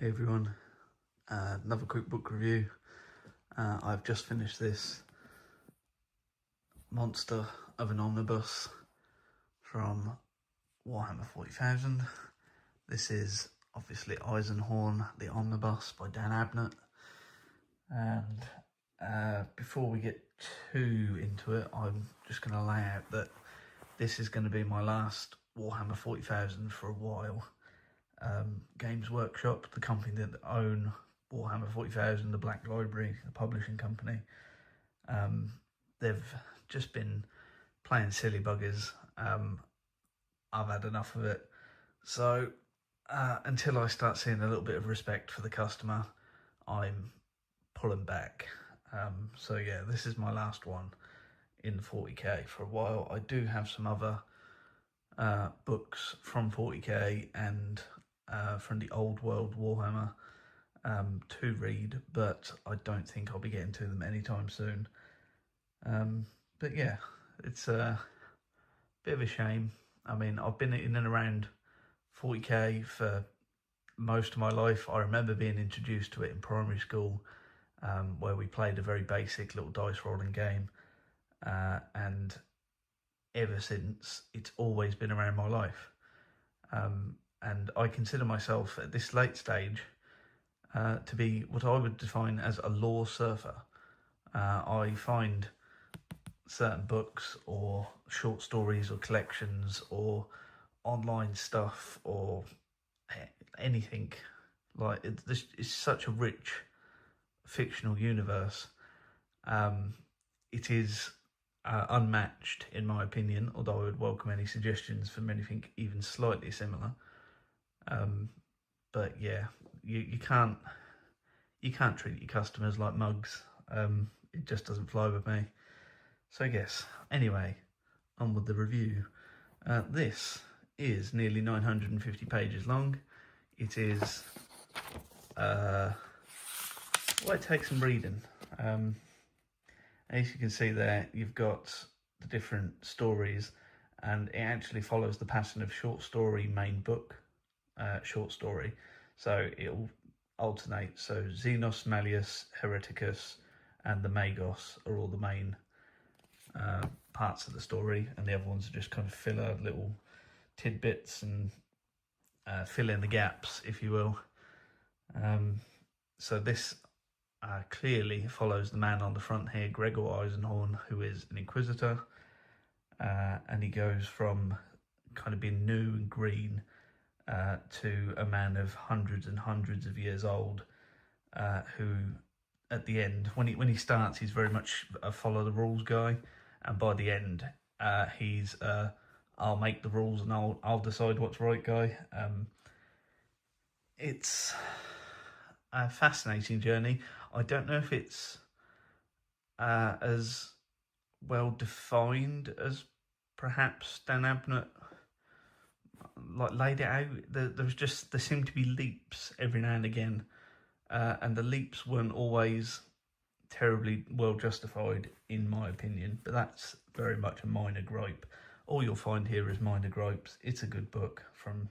Hey everyone, another quick book review. I've just finished this monster of an omnibus from Warhammer 40,000. This is obviously Eisenhorn, the Omnibus by Dan Abnett. And before we get too into it, I'm just going to lay out that this is going to be my last Warhammer 40,000 for a while. Games Workshop, the company that own Warhammer 40,000, the Black Library, the publishing company, they've just been playing silly buggers. I've had enough of it. So until I start seeing a little bit of respect for the customer, I'm pulling back. So yeah, this is my last one in 40k for a while. I do have some other books from 40k and from the old world Warhammer to read, but I don't think I'll be getting to them anytime soon. But yeah, it's a bit of a shame. I mean, I've been in and around 40k for most of my life. I remember being introduced to it in primary school, where we played a very basic little dice rolling game, and ever since it's always been around my life. And I consider myself at this late stage to be what I would define as a lore surfer. I find certain books or short stories or collections or online stuff or anything, like this is such a rich fictional universe. It is unmatched in my opinion, although I would welcome any suggestions from anything even slightly similar. But yeah, you can't treat your customers like mugs. It just doesn't fly with me. So yes, anyway, on with the review. This is nearly 950 pages long. It is well, it takes some reading. As you can see there, you've got the different stories, and it actually follows the pattern of short story main book short story. So it'll alternate. So Xenos, Malleus, Hereticus, and the Magos are all the main parts of the story, and the other ones are just kind of filler little tidbits and fill in the gaps, if you will. So this clearly follows the man on the front here, Gregor Eisenhorn, who is an Inquisitor, and he goes from kind of being new and green to a man of hundreds and hundreds of years old, who at the end, when he starts, he's very much a follow the rules guy, and by the end he's I'll make the rules and I'll decide what's right guy. It's a fascinating journey. I don't know if it's as well defined as perhaps Dan Abnett laid it out. There seemed to be leaps every now and again, and the leaps weren't always terribly well justified in my opinion, but that's very much a minor gripe. All you'll find here is minor gripes. It's a good book from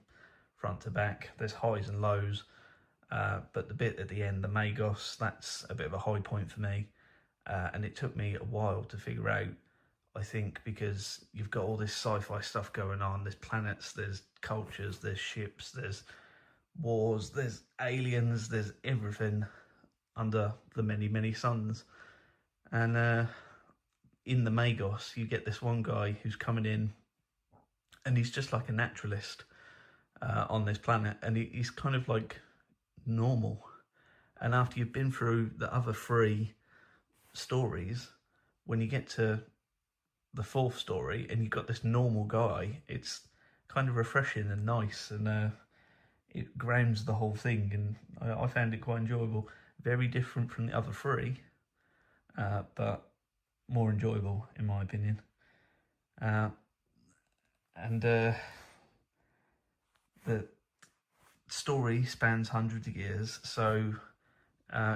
front to back. There's highs and lows, but the bit at the end, the Magos, that's a bit of a high point for me, and it took me a while to figure out, I think, because you've got all this sci-fi stuff going on. There's planets, there's cultures, there's ships, there's wars, there's aliens, there's everything under the many, many suns. And in the Magos, you get this one guy who's coming in, and he's just like a naturalist on this planet, and he's kind of like normal. And after you've been through the other three stories, when you get to the fourth story and you've got this normal guy, it's kind of refreshing and nice, and it grounds the whole thing, and I found it quite enjoyable. Very different from the other three, but more enjoyable in my opinion. And the story spans hundreds of years, so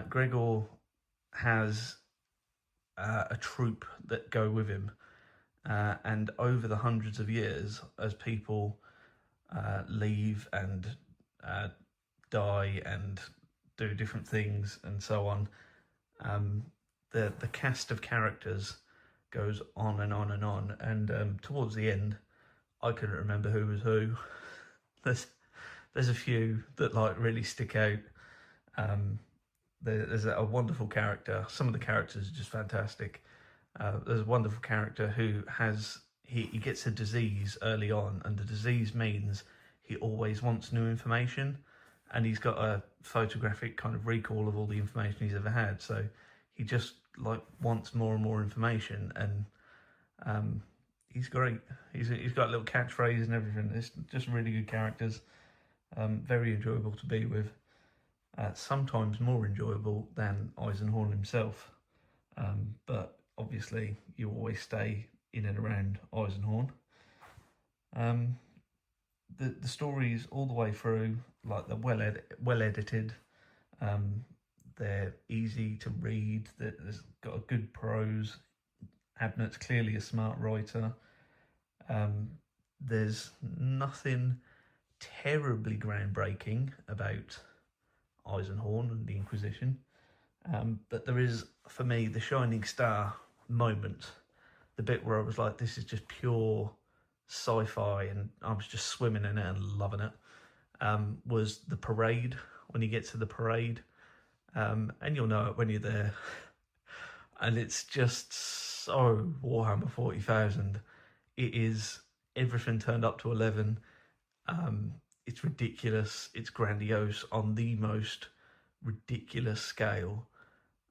Gregor has a troop that go with him, and over the hundreds of years, as people leave and die and do different things and so on. The cast of characters goes on and on and on, and towards the end, I couldn't remember who was who. There's a few that like really stick out. There's a wonderful character. Some of the characters are just fantastic. There's a wonderful character who he gets a disease early on, and the disease means he always wants new information, and he's got a photographic kind of recall of all the information he's ever had. So he just like wants more and more information, and he's great. He's got little catchphrases and everything. It's just really good characters. Very enjoyable to be with. Sometimes more enjoyable than Eisenhorn himself, but obviously you always stay in and around Eisenhorn. The stories all the way through, like they're well edited. They're easy to read. There's got a good prose. Abnett's clearly a smart writer. There's nothing terribly groundbreaking about Eisenhorn and the Inquisition, but there is, for me, the shining star moment, the bit where I was like, this is just pure sci-fi, and I was just swimming in it and loving it, was the parade. When you get to the parade, and you'll know it when you're there, and it's just so Warhammer 40,000. It is everything turned up to 11. It's ridiculous. It's grandiose on the most ridiculous scale,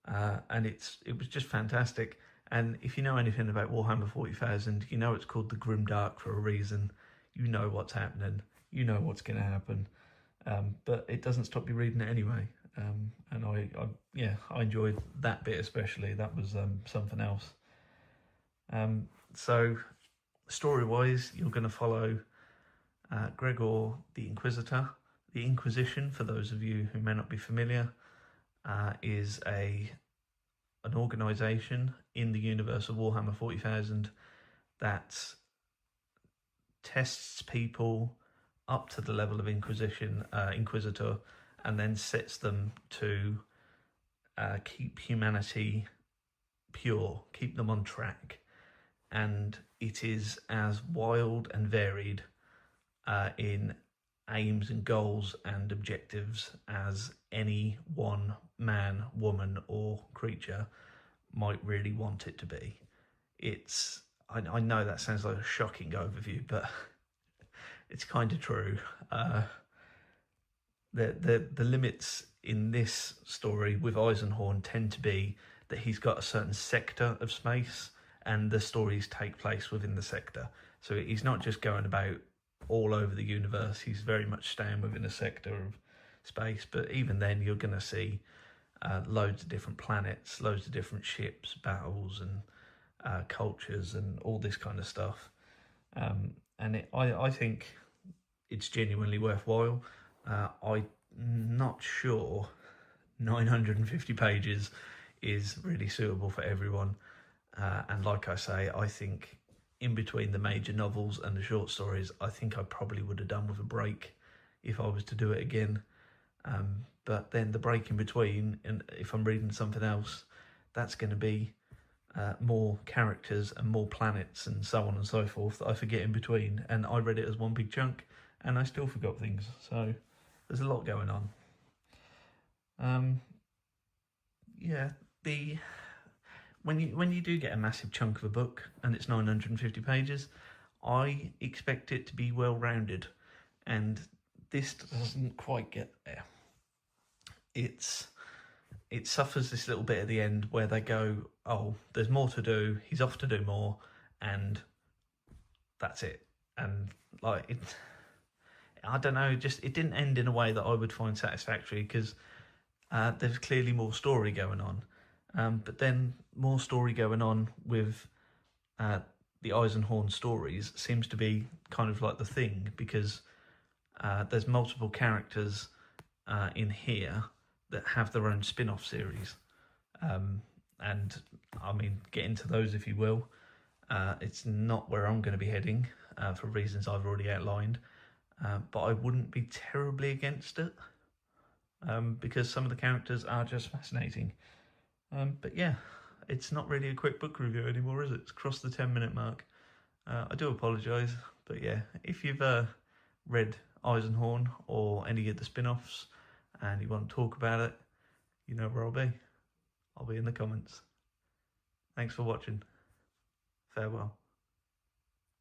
and it was just fantastic. And if you know anything about Warhammer 40,000, you know it's called the Grim Dark for a reason. You know what's happening. You know what's going to happen, but it doesn't stop you reading it anyway. And I enjoyed that bit especially. That was something else. So story-wise, you're going to follow Gregor the Inquisitor. The Inquisition, for those of you who may not be familiar, is an organisation in the universe of Warhammer 40,000 that tests people up to the level of Inquisitor, and then sets them to keep humanity pure, keep them on track. And it is as wild and varied in aims and goals and objectives as any one man, woman or creature might really want it to be. I know that sounds like a shocking overview, but it's kind of true. The limits in this story with Eisenhorn tend to be that he's got a certain sector of space, and the stories take place within the sector. So he's not just going about all over the universe. He's very much staying within a sector of space. But even then, you're going to see loads of different planets, loads of different ships, battles, and cultures, and all this kind of stuff. I think it's genuinely worthwhile. I'm not sure 950 pages is really suitable for everyone. And like I say, I think in between the major novels and the short stories, I think I probably would have done with a break if I was to do it again. But then the break in between, and if I'm reading something else, that's going to be more characters and more planets and so on and so forth that I forget in between. And I read it as one big chunk, and I still forgot things. So there's a lot going on. When you do get a massive chunk of a book and it's 950 pages, I expect it to be well-rounded, and this doesn't quite get there. It suffers this little bit at the end where they go, oh, there's more to do, he's off to do more, and that's it. And I don't know, just it didn't end in a way that I would find satisfactory, because there's clearly more story going on. But then more story going on with the Eisenhorn stories seems to be kind of like the thing, because there's multiple characters in here that have their own spin-off series. And I mean, get into those if you will. It's not where I'm going to be heading for reasons I've already outlined, but I wouldn't be terribly against it. because some of the characters are just fascinating. But yeah, it's not really a quick book review anymore, is it? It's crossed the 10-minute mark. I do apologise, but yeah, if you've read Eisenhorn or any of the spin-offs and you want to talk about it, you know where I'll be. I'll be in the comments. Thanks for watching. Farewell.